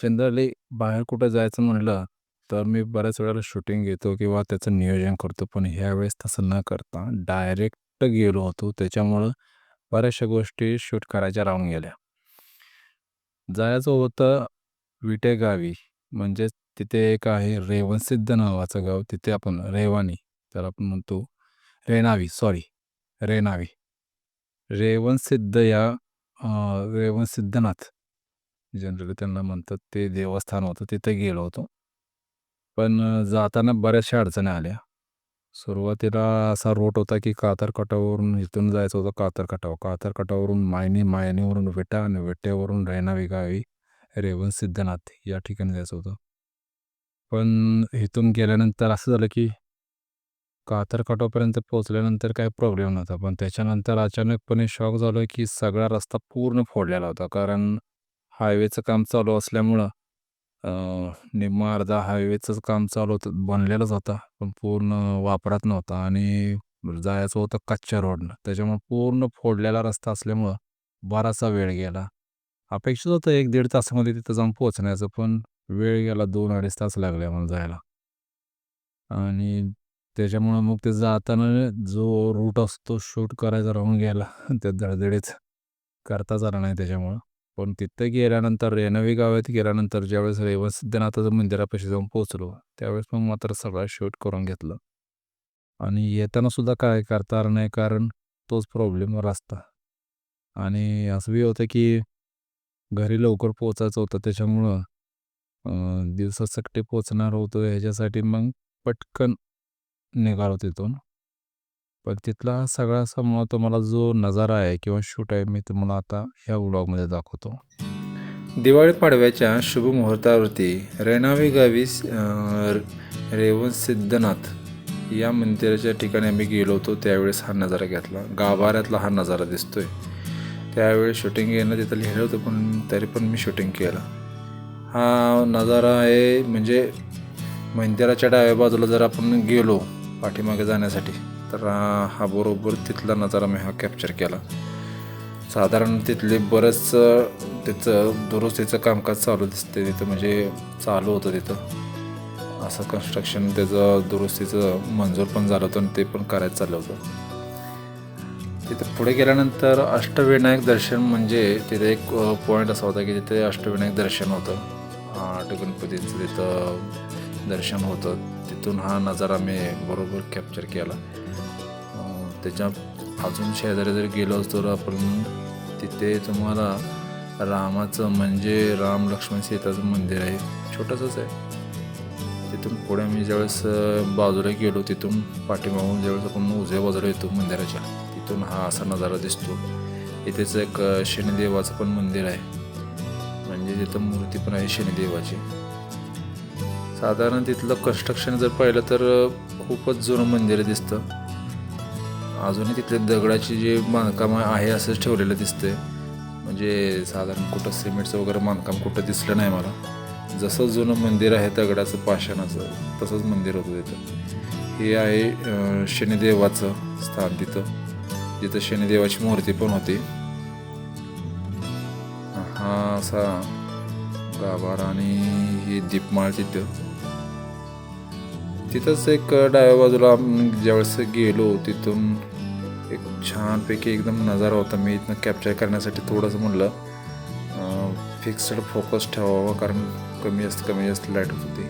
Generally बाहेर कुठं जायचं म्हणलं तर मी बऱ्याच वेळेला शूटिंग घेतो किंवा त्याचं नियोजन करतो. पण ह्यावेळेस तसं न करता डायरेक्ट गेलो होतो. त्याच्यामुळं बऱ्याचशा गोष्टी शूट करायच्या राहून गेल्या. जायचं होतं विटे गावी. म्हणजेच तिथे एक आहे रेवणसिद्ध नावाचं गाव. तिथे आपण रेवानी त्याला आपण म्हणतो रेणावी सॉरी रेणावी. रेवणसिद्ध या रेवणसिद्धनाथ जनरली त्यांना म्हणतात ते देवस्थान होतं. तिथे गेलो होतो. पण जाताना बऱ्याचशा अडचणी आल्या. सुरुवातीला असा रूट होता की कातरकटावरून इथून जायचं होतं कातरकटाव. कातरकटावरून मायनी, मायनीवरून विटा आणि विट्यावरून रेणावी गावी रेवणसिद्धनाथ या ठिकाणी जायचं होतं. पण इथून गेल्यानंतर असं झालं की कातरकटावपर्यंत पोहोचल्यानंतर काही प्रॉब्लेम नव्हता. पण त्याच्यानंतर अचानकपणे शॉक झालो की सगळा रस्ता पूर्ण फोडलेला होता. कारण हायवेचं काम चालू असल्यामुळं निम्मा अर्धा हायवेचंच काम चालू होतं बनलेलंच होता. पण पूर्ण वापरात नव्हता आणि जायचं होतं कच्च्या रोडनं. त्याच्यामुळे पूर्ण फोडलेला रस्ता असल्यामुळं बराचसा वेळ गेला. अपेक्षित होतं 1-1.5 तासामध्ये तिथं जाऊन पोहोचण्याचं, पण वेळ गेला 2-2.5 तास लागले आम्हाला जायला. आणि त्याच्यामुळं मग ते जाताना जो रूट असतो शूट करायचा राहून गेला. त्या धडधडीत करताच आला नाही त्याच्यामुळं. पण तिथं गेल्यानंतर रेणावी गावात गेल्यानंतर ज्यावेळेस रेवणसिद्धनाथाच्या मंदिरापाशी जाऊन पोहोचलो, त्यावेळेस मग मात्र सगळं शूट करून घेतलं. आणि येताना सुद्धा काय करता आलं नाही कारण तोच प्रॉब्लेम रस्ता. आणि असं बी होतं की घरी लवकर पोहोचायचं होतं त्याच्यामुळं दिवसासकटी पोहोचणार होतो ह्याच्यासाठी मग पटकन निघालो तिथून. पण तिथला सगळा तुम्हाला जो नजारा आहे किंवा शूट आहे मी तुम्हाला आता ह्या व्लॉगमध्ये दाखवतो. दिवाळी पाडव्याच्या शुभ मुहूर्तावरती रेणावी गावी रेवणसिद्धनाथ या मंदिराच्या ठिकाणी आम्ही गेलो होतो. त्यावेळेस हा नजारा घेतला. गाभाऱ्यातला हा नजारा दिसतोय. त्यावेळेस शूटिंग घेणं तिथं लिहिलं होतं पण तरी पण मी शूटिंग केलं. हा नजारा आहे म्हणजे मंदिराच्या डाव्या बाजूला जर आपण गेलो पाठीमागे जाण्यासाठी तर हा बरोबर तिथला नजारा मी हा कॅप्चर केला. साधारण तिथले बरंच त्याचं दुरुस्तीचं कामकाज चालू दिसते तिथं म्हणजे चालू होतं तिथं. असं कन्स्ट्रक्शन त्याचं दुरुस्तीचं मंजूर पण झालं होतं आणि ते पण करायचं चाललं होतं. तिथं पुढे गेल्यानंतर अष्टविनायक दर्शन म्हणजे तिथे एक पॉईंट असा होता की तिथे अष्टविनायक दर्शन होतं. 8 गणपतींचं तिथं दर्शन होतं. तिथून हा नजारा मी बरोबर कॅप्चर केला. त्याच्या अजून शेजारी जर गेलो तर आपण तिथे तुम्हाला रामाचं म्हणजे राम लक्ष्मण सीताचं मंदिर आहे. छोटंसंच आहे. तिथून पुढे मी ज्यावेळेस बाजूला गेलो तिथून पाठीमागून ज्यावेळेस आपण उजव्या बाजूला येतो मंदिराच्या तिथून हा असा नजारा दिसतो. इथेच एक शनिदेवाचं पण मंदिर आहे. म्हणजे तिथं मूर्ती पण आहे शनिदेवाची. साधारण तिथलं कन्स्ट्रक्शन जर पाहिलं तर खूपच जुनं मंदिर दिसतं. अजूनही तिथले दगडाची जे बांधकाम आहे असंच ठेवलेलं दिसतंय. म्हणजे साधारण कुठं सिमेंटचं वगैरे बांधकाम कुठं दिसलं नाही मला. जसं जुनं मंदिर आहे दगडाचं पाषाणाचं तसंच मंदिर होतं तिथं. हे आहे शनिदेवाचं स्थान जिथं शनिदेवाची मूर्ती पण होती. हा असा गाभारा आणि ही दीपमाळ तिथंच एक डाव्या बाजूला ज्यावेळेस गेलो तिथून एक छानपैकी एकदम नजारा होता. मी इथनं कॅप्चर करण्यासाठी थोडंसं म्हणलं फिक्स्ड फोकस ठेवावा कारण कमी जास्त लाईट होत होती.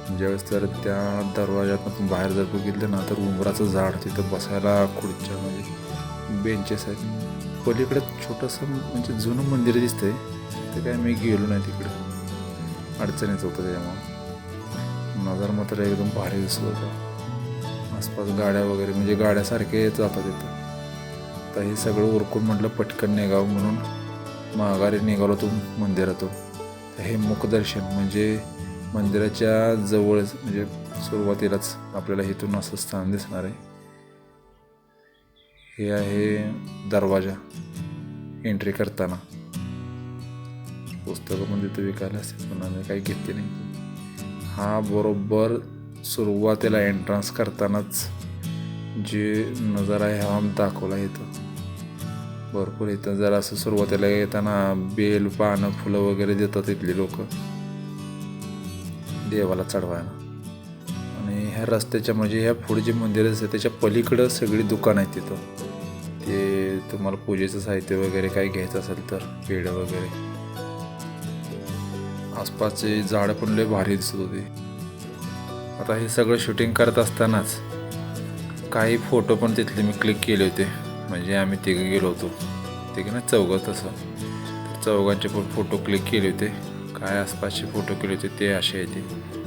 ज्यावेळेस तर त्या दरवाज्यातून बाहेर जर बघितलं ना तर उंबराचं झाड तिथं बसायला खुर्च्या म्हणजे बेंचेस आहेत. पलीकडे छोटंसं म्हणजे जुनं मंदिर दिसतंय ते काय मी गेलो नाही तिकडं अडचणीच होतं त्याच्यामुळं. नजारा मात्र एकदम भारी दिसत होता. आसपास गाड्या वगैरे म्हणजे गाड्यासारखे जातात तिथं. तर हे सगळं उरकून म्हटलं पटकन निघावं म्हणून माघारी निघालो तो मंदिरातून. तर हे मुखदर्शन म्हणजे मंदिराच्या जवळच म्हणजे सुरुवातीलाच आपल्याला इथून असं स्थान दिसणार आहे. हे आहे दरवाजा एंट्री करताना. पुस्तकं पण तिथं विकायला असते पण आम्ही काही घेतली नाही. हा बरोबर सुरुवातीला एंट्रन्स करतानाच जे नजारा आहे हा दाखवला इथं भरपूर. इथं जर असं सुरुवातीला येताना बेल पानं फुलं वगैरे देतात इथली लोक देवाला चढवायला. आणि ह्या रस्त्याच्या म्हणजे ह्या पुढे जे मंदिर असते त्याच्या पलीकडं सगळी दुकान आहेत तिथं. ते तुम्हाला पूजेचं साहित्य वगैरे काही घ्यायचं असेल तर पेढं वगैरे. आसपासचे झाडं पण लय भारी दिसत होते. आता हे सगळं शूटिंग करत असतानाच काही फोटो पण तिथले मी क्लिक केले होते. म्हणजे आम्ही तिघं गेलो होतो, तिघं ना चौघं तसं, तर चौघांचे पण फोटो क्लिक केले होते. काय आसपासचे फोटो केले होते ते असे आहेत.